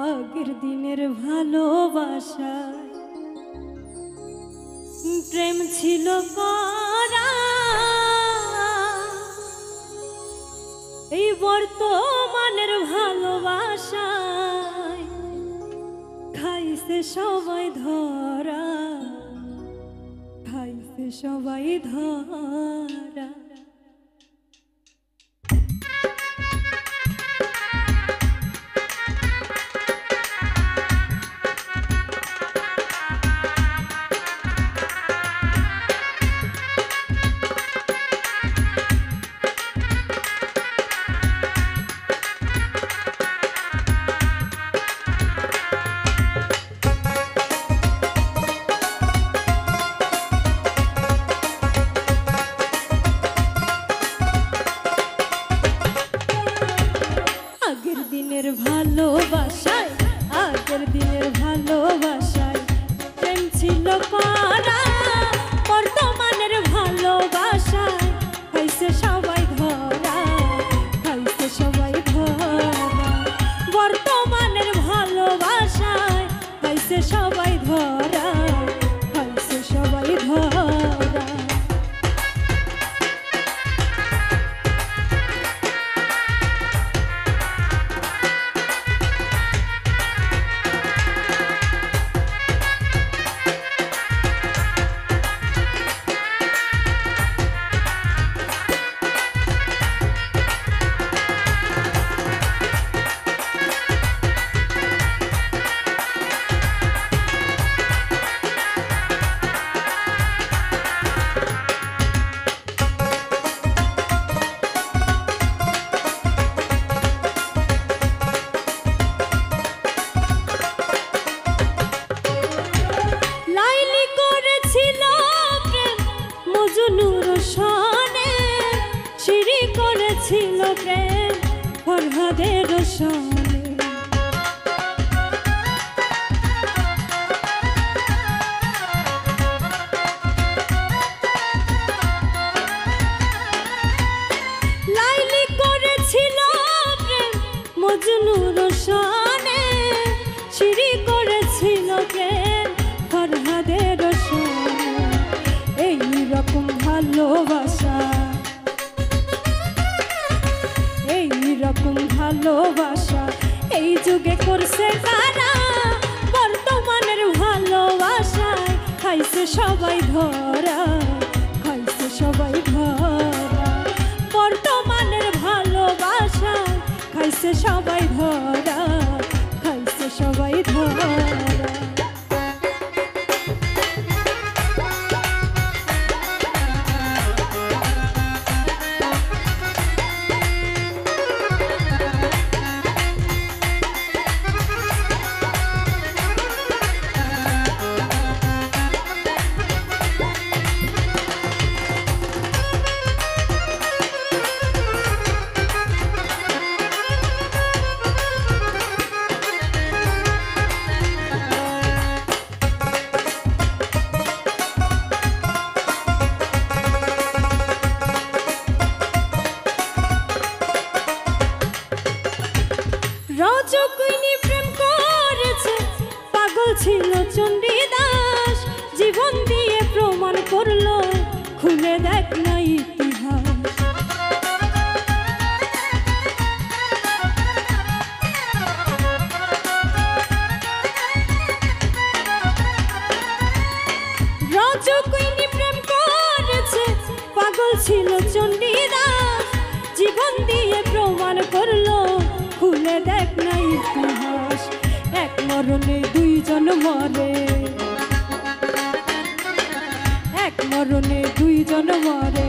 আগের দিনের ভালোবাসা প্রেম ছিল করা, এই বর্তমানের ভালোবাসায় খাইছে সবাই ধরা, খাইছে সবাই ধরা। ভালোবাসায় আগের দিনের ভালোবাসায় প্রেম ছিল করা, বর্তমানের ভালোবাসায় খাইছে সবাই ধরা, খাইছে সবাই ধরা। বর্তমানের ভালোবাসায় খাইছে সবাই ধরা, খাইছে সবাই ধরা। সিঁড়ি করেছিল প্রেম ফরহাদের সনে, লাইলি করেছিল প্রেম মজনুর সনে, সিঁড়ি করেছিল প্রেম ফরহাদের সনে। এই রকম ভালোবাসা, এই রকম ভালোবাসা এই যুগে করছে কারা, বর্তমানের ভালোবাসায় খাইছে সবাই ধরা, খাইছে সবাই ধরা। বর্তমানের ভালোবাসায় খাইছে সবাই ধরা, খাইছে সবাই ধরা। রজকিনী প্রেম করেছে, পাগল ছিল চণ্ডীদাস, জীবন দিয়ে প্রমাণ করলো খুলে দেখ না ইতিহাস। রজকিনী প্রেম করেছে, পাগল ছিল চণ্ডীদাস, জীবন দিয়ে প্রমাণ করলো খুলে দেখ না ইতিহাস। এক মরণে দুইজন মরে, এক মরণে দুইজন মরে,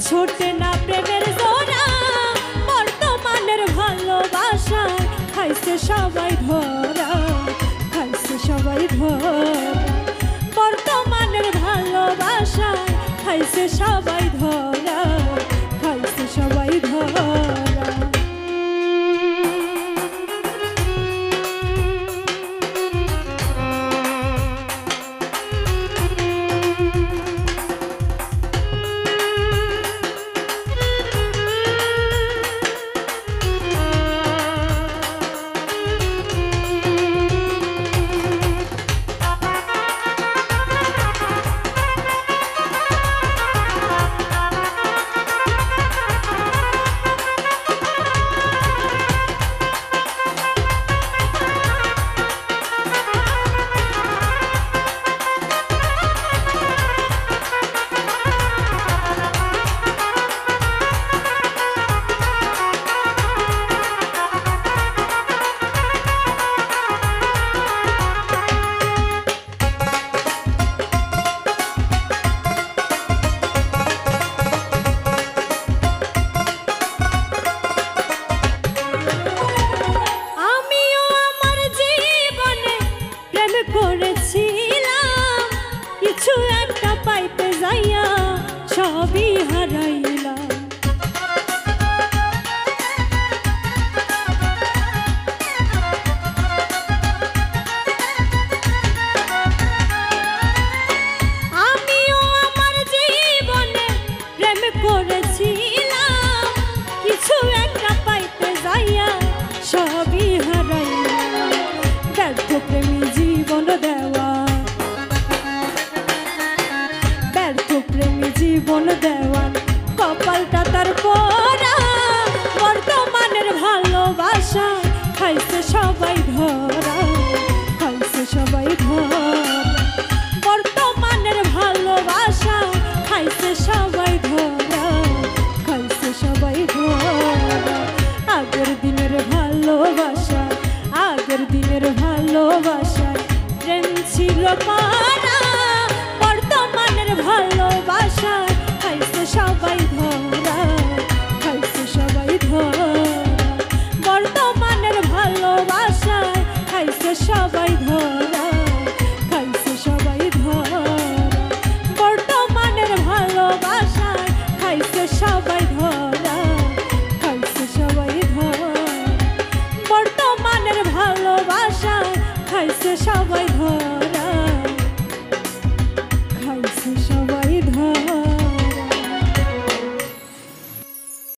ছোটে না প্রেমের জোড়া। বর্তমানের ভালোবাসায় খাইছে সবাই ধরা, খাইছে সবাই ধরা। বর্তমানের ভালোবাসায় খাইছে সবাই